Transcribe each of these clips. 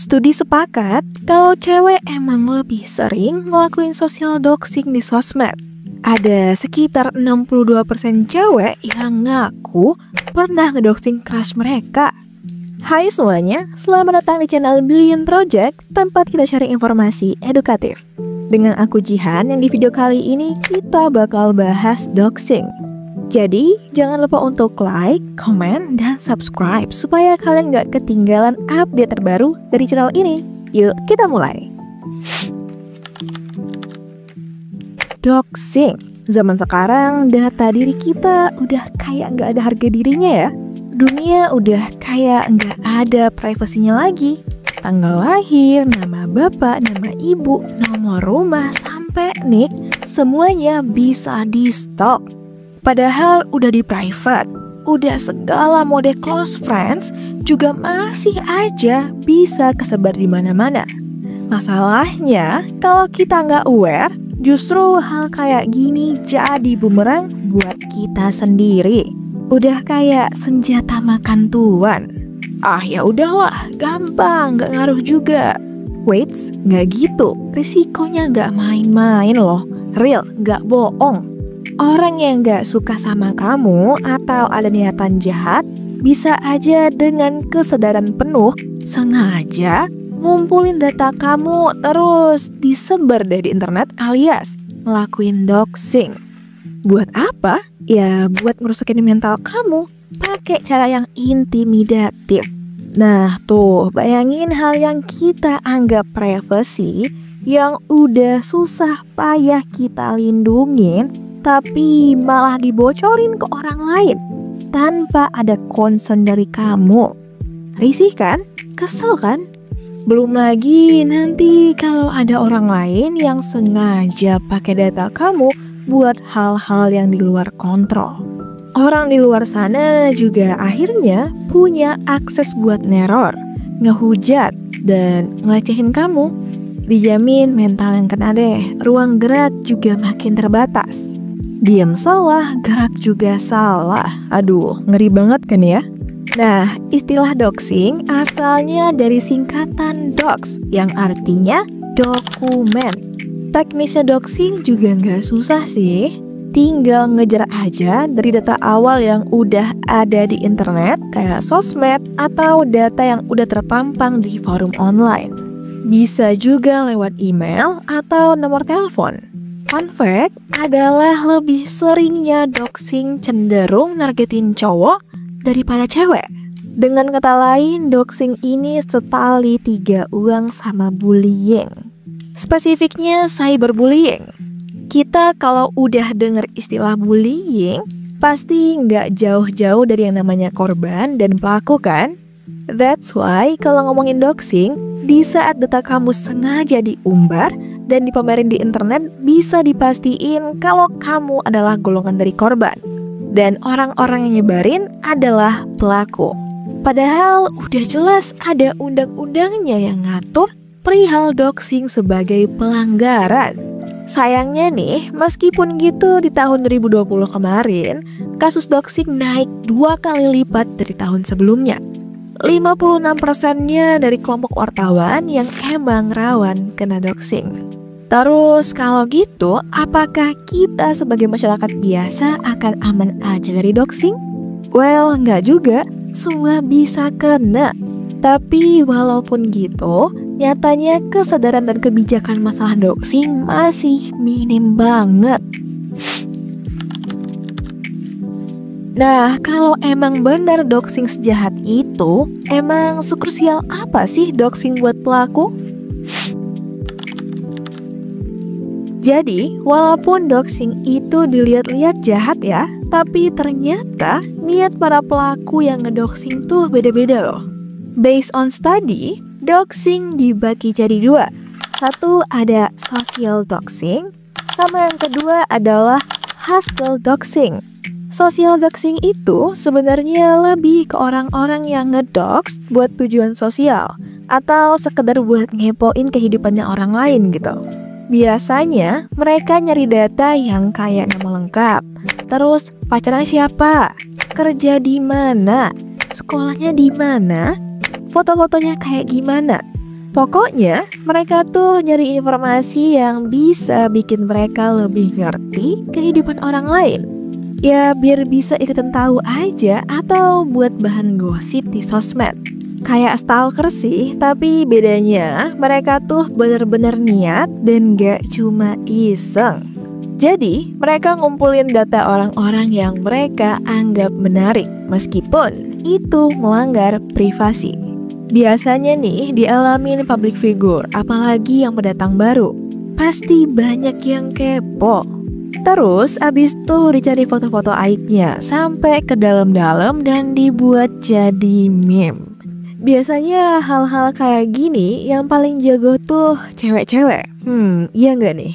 Studi sepakat kalau cewek emang lebih sering ngelakuin social doxing di sosmed. Ada sekitar 62% cewek yang ngaku pernah ngedoxing crush mereka. Hai semuanya, selamat datang di channel Brilliant Project, tempat kita sharing informasi edukatif. Dengan aku Jihan, yang di video kali ini kita bakal bahas doxing. Jadi, jangan lupa untuk like, comment, dan subscribe supaya kalian gak ketinggalan update terbaru dari channel ini. Yuk, kita mulai. Doxing. Zaman sekarang data diri kita udah kayak gak ada harga dirinya ya. Dunia udah kayak gak ada privasinya lagi. Tanggal lahir, nama bapak, nama ibu, nomor rumah, sampai nik, semuanya bisa di stalk. Padahal udah di private, udah segala mode close friends juga masih aja bisa kesebar di mana-mana. Masalahnya, kalau kita nggak aware, justru hal kayak gini jadi bumerang buat kita sendiri. Udah kayak senjata makan tuan. Ah ya udahlah, gampang, nggak ngaruh juga. Wait, nggak gitu. Risikonya nggak main-main loh. Real, nggak bohong. Orang yang gak suka sama kamu atau ada niatan jahat bisa aja dengan kesadaran penuh sengaja ngumpulin data kamu terus disebar deh di internet alias ngelakuin doxing. Buat apa? Ya buat ngerusakin mental kamu pakai cara yang intimidatif. Nah tuh, bayangin hal yang kita anggap privasi yang udah susah payah kita lindungin tapi malah dibocorin ke orang lain tanpa ada concern dari kamu. Risih kan? Kesel kan? Belum lagi nanti kalau ada orang lain yang sengaja pakai data kamu buat hal-hal yang di luar kontrol. Orang di luar sana juga akhirnya punya akses buat neror, ngehujat, dan ngelecehin kamu. Dijamin mental yang kena deh, ruang gerak juga makin terbatas. Diam salah, gerak juga salah. Aduh, ngeri banget kan ya? Nah, istilah doxing asalnya dari singkatan dox, yang artinya dokumen. Teknisnya doxing juga nggak susah sih. Tinggal ngejar aja dari data awal yang udah ada di internet, kayak sosmed atau data yang udah terpampang di forum online. Bisa juga lewat email atau nomor telepon. Fun fact adalah lebih seringnya doxing cenderung nargetin cowok daripada cewek. Dengan kata lain, doxing ini setali 3 uang sama bullying. Spesifiknya cyberbullying. Kita kalau udah denger istilah bullying, pasti nggak jauh-jauh dari yang namanya korban dan pelaku kan? That's why kalau ngomongin doxing, di saat data kamu sengaja diumbar dan dipamerin di internet, bisa dipastiin kalau kamu adalah golongan dari korban dan orang-orang yang nyebarin adalah pelaku. Padahal udah jelas ada undang-undangnya yang ngatur perihal doxing sebagai pelanggaran. Sayangnya nih, meskipun gitu di tahun 2020 kemarin, kasus doxing naik 2 kali lipat dari tahun sebelumnya. 56%-nya dari kelompok wartawan yang emang rawan kena doxing. Terus kalau gitu, apakah kita sebagai masyarakat biasa akan aman aja dari doxing? Well, nggak juga, semua bisa kena. Tapi walaupun gitu, nyatanya kesadaran dan kebijakan masalah doxing masih minim banget. Nah, kalau emang benar doxing sejahat itu, emang sekrusial apa sih doxing buat pelaku? Jadi, walaupun doxing itu dilihat-lihat jahat ya, tapi ternyata niat para pelaku yang ngedoxing tuh beda-beda loh. Based on study, doxing dibagi jadi 2. Satu ada social doxing, sama yang kedua adalah hostile doxing. Social doxing itu sebenarnya lebih ke orang-orang yang ngedox buat tujuan sosial atau sekedar buat ngepoin kehidupannya orang lain gitu. Biasanya mereka nyari data yang kayak nama lengkap, terus pacarnya siapa, kerja di mana, sekolahnya di mana, foto-fotonya kayak gimana. Pokoknya, mereka tuh nyari informasi yang bisa bikin mereka lebih ngerti kehidupan orang lain. Ya, biar bisa ikutan tahu aja atau buat bahan gosip di sosmed. Kayak stalker sih, tapi bedanya mereka tuh bener-bener niat dan gak cuma iseng. Jadi, mereka ngumpulin data orang-orang yang mereka anggap menarik, meskipun itu melanggar privasi. Biasanya nih, dialamin public figure, apalagi yang pendatang baru. Pasti banyak yang kepo. Terus, abis tuh dicari foto-foto aibnya sampai ke dalam-dalam dan dibuat jadi meme. Biasanya hal-hal kayak gini yang paling jago tuh cewek-cewek. Iya nggak nih?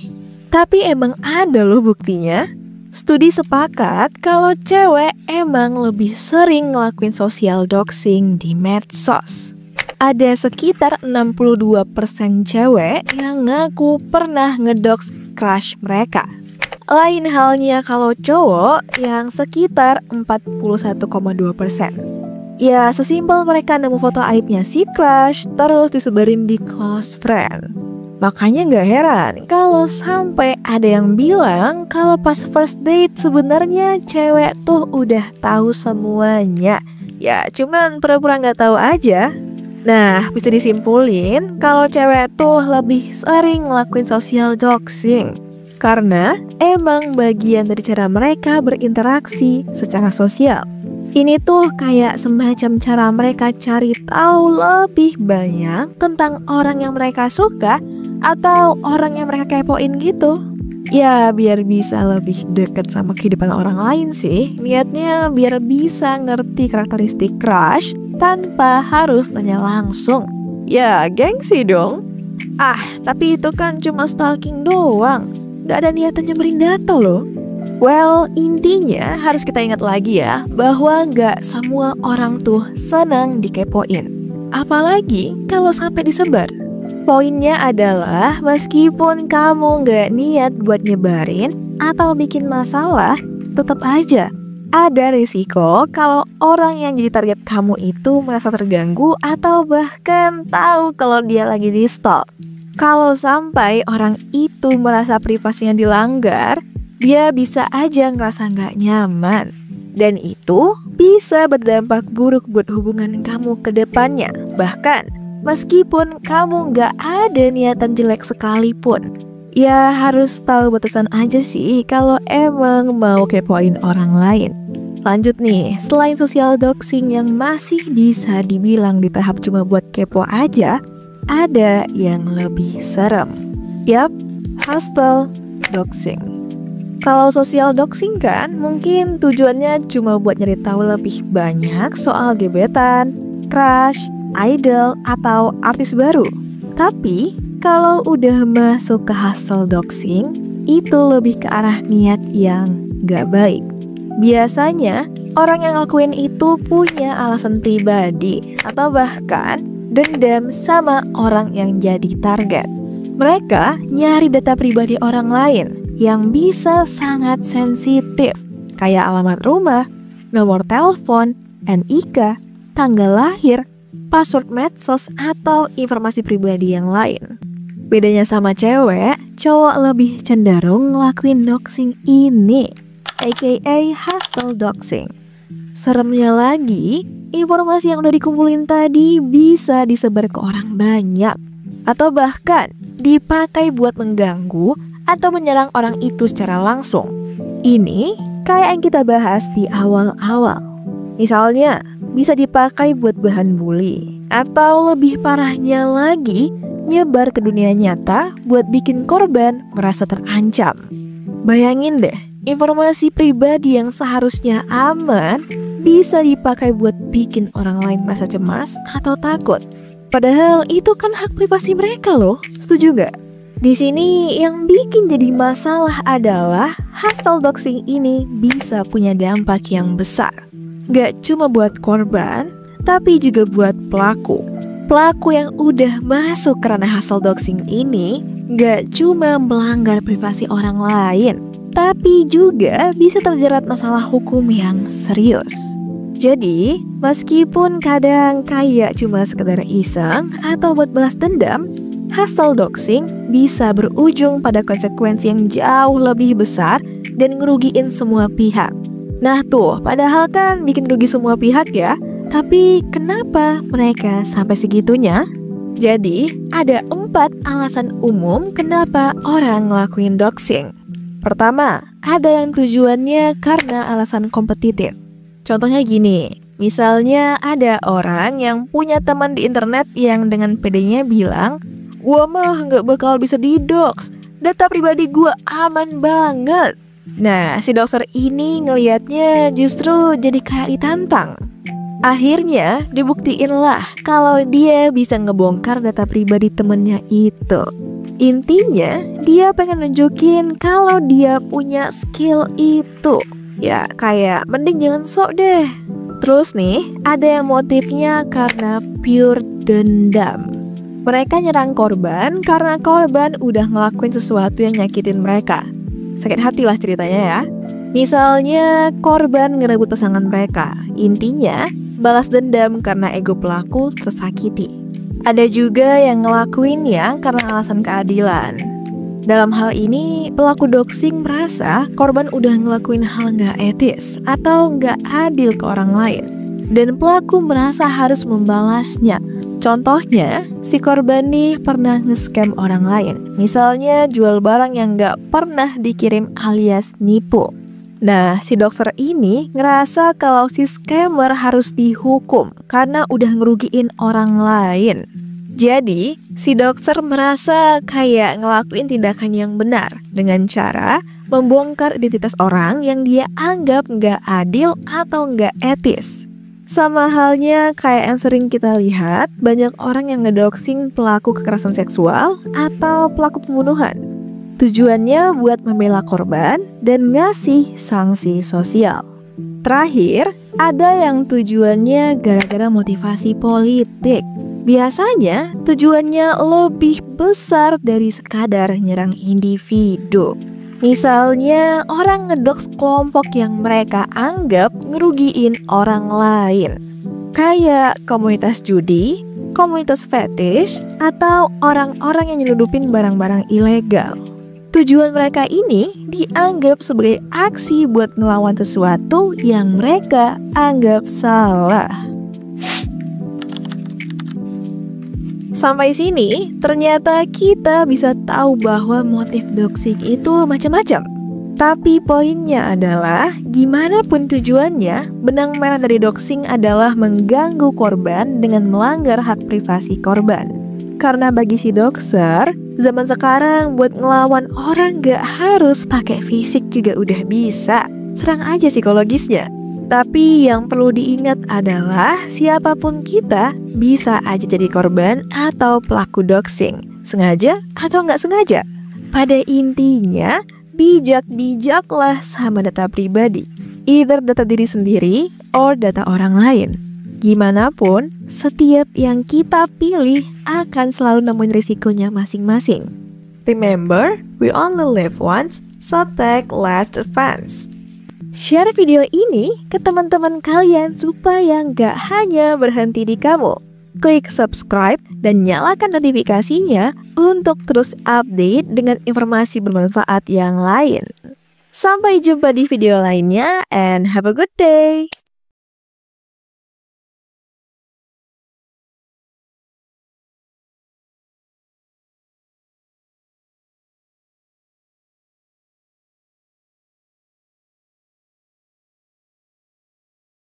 Tapi emang ada loh buktinya. Studi sepakat kalau cewek emang lebih sering ngelakuin social doxing di medsos. Ada sekitar 62% cewek yang ngaku pernah ngedox crush mereka. Lain halnya kalau cowok yang sekitar 41,2%. Ya, sesimpel mereka nemu foto aibnya si crush, terus disebarin di close friend. Makanya gak heran kalau sampai ada yang bilang kalau pas first date sebenarnya cewek tuh udah tahu semuanya. Ya, cuman pura-pura gak tahu aja. Nah, bisa disimpulin kalau cewek tuh lebih sering ngelakuin social doxing. Karena emang bagian dari cara mereka berinteraksi secara sosial. Ini tuh kayak semacam cara mereka cari tahu lebih banyak tentang orang yang mereka suka atau orang yang mereka kepoin gitu. Ya, biar bisa lebih deket sama kehidupan orang lain sih. Niatnya biar bisa ngerti karakteristik crush tanpa harus nanya langsung. Ya, gengsi dong. Tapi itu kan cuma stalking doang. Gak ada niatan nyamperin data loh. Well, intinya harus kita ingat lagi ya, bahwa gak semua orang tuh senang dikepoin. Apalagi kalau sampai disebar. Poinnya adalah meskipun kamu gak niat buat nyebarin atau bikin masalah, tetap aja ada risiko kalau orang yang jadi target kamu itu merasa terganggu atau bahkan tahu kalau dia lagi di-stalk. Kalau sampai orang itu merasa privasinya dilanggar, dia bisa aja ngerasa nggak nyaman. Dan itu bisa berdampak buruk buat hubungan kamu ke depannya. Bahkan, meskipun kamu nggak ada niatan jelek sekalipun. Ya harus tahu batasan aja sih kalau emang mau kepoin orang lain. Lanjut nih, selain social doxing yang masih bisa dibilang di tahap cuma buat kepo aja, ada yang lebih serem. Yap, hostile doxing. Kalau social doxing kan mungkin tujuannya cuma buat nyari tahu lebih banyak soal gebetan, crush, idol, atau artis baru. Tapi kalau udah masuk ke hostile doxing, itu lebih ke arah niat yang gak baik. Biasanya orang yang ngelakuin itu punya alasan pribadi atau bahkan dendam sama orang yang jadi target. Mereka nyari data pribadi orang lain yang bisa sangat sensitif, kayak alamat rumah, nomor telepon, NIK, tanggal lahir, password medsos, atau informasi pribadi yang lain. Bedanya sama cewek, cowok lebih cenderung ngelakuin doxing ini, aka hostile doxing. Seremnya lagi, informasi yang udah dikumpulin tadi bisa disebar ke orang banyak, atau bahkan dipakai buat mengganggu atau menyerang orang itu secara langsung. Ini kayak yang kita bahas di awal-awal. Misalnya, bisa dipakai buat bahan bully, atau lebih parahnya lagi, nyebar ke dunia nyata buat bikin korban merasa terancam. Bayangin deh, informasi pribadi yang seharusnya aman bisa dipakai buat bikin orang lain merasa cemas atau takut. Padahal itu kan hak privasi mereka loh, setuju gak? Di sini yang bikin jadi masalah adalah hostile doxing ini bisa punya dampak yang besar. Gak cuma buat korban, tapi juga buat pelaku. Pelaku yang udah masuk ke ranah hostile doxing ini gak cuma melanggar privasi orang lain, tapi juga bisa terjerat masalah hukum yang serius. Jadi, meskipun kadang kayak cuma sekedar iseng atau buat balas dendam, hasil doxing bisa berujung pada konsekuensi yang jauh lebih besar dan ngerugiin semua pihak. Nah tuh, padahal kan bikin rugi semua pihak ya. Tapi kenapa mereka sampai segitunya? Jadi, ada 4 alasan umum kenapa orang ngelakuin doxing. Pertama, ada yang tujuannya karena alasan kompetitif. Contohnya gini, misalnya ada orang yang punya teman di internet yang dengan pedenya bilang, "Gua mah nggak bakal bisa di-dox, data pribadi gua aman banget." Nah, si doxer ini ngelihatnya justru jadi kayak ditantang. Akhirnya dibuktiin lah kalau dia bisa ngebongkar data pribadi temennya itu. Intinya dia pengen nunjukin kalau dia punya skill itu. Ya kayak mending jangan sok deh. Terus nih ada yang motifnya karena pure dendam. Mereka nyerang korban karena korban udah ngelakuin sesuatu yang nyakitin mereka. Sakit hati lah ceritanya ya. Misalnya korban ngerebut pasangan mereka. Intinya balas dendam karena ego pelaku tersakiti. Ada juga yang ngelakuinnya karena alasan keadilan. Dalam hal ini, pelaku doxing merasa korban udah ngelakuin hal nggak etis atau nggak adil ke orang lain. Dan pelaku merasa harus membalasnya. Contohnya, si korban nih pernah nge-scam orang lain. Misalnya jual barang yang nggak pernah dikirim alias nipu. Nah, si doxer ini ngerasa kalau si scammer harus dihukum karena udah ngerugiin orang lain. Jadi, si doxer merasa kayak ngelakuin tindakan yang benar dengan cara membongkar identitas orang yang dia anggap nggak adil atau nggak etis. Sama halnya kayak yang sering kita lihat, banyak orang yang ngedoxing pelaku kekerasan seksual atau pelaku pembunuhan. Tujuannya buat membela korban dan ngasih sanksi sosial. Terakhir, ada yang tujuannya gara-gara motivasi politik. Biasanya tujuannya lebih besar dari sekadar nyerang individu. Misalnya orang ngedox kelompok yang mereka anggap ngerugiin orang lain. Kayak komunitas judi, komunitas fetish, atau orang-orang yang nyelundupin barang-barang ilegal. Tujuan mereka ini dianggap sebagai aksi buat ngelawan sesuatu yang mereka anggap salah. Sampai sini, ternyata kita bisa tahu bahwa motif doxing itu macam-macam. Tapi poinnya adalah, gimana pun tujuannya, benang merah dari doxing adalah mengganggu korban dengan melanggar hak privasi korban. Karena bagi si doxer, zaman sekarang buat ngelawan orang gak harus pakai fisik juga udah bisa. Serang aja psikologisnya. Tapi yang perlu diingat adalah siapapun kita bisa aja jadi korban atau pelaku doxing. Sengaja atau nggak sengaja. Pada intinya, bijak-bijaklah sama data pribadi. Either data diri sendiri or data orang lain. Gimana pun, setiap yang kita pilih akan selalu nemuin risikonya masing-masing. Remember, we only live once, so take life advance. Share video ini ke teman-teman kalian supaya nggak hanya berhenti di kamu. Klik subscribe dan nyalakan notifikasinya untuk terus update dengan informasi bermanfaat yang lain. Sampai jumpa di video lainnya and have a good day!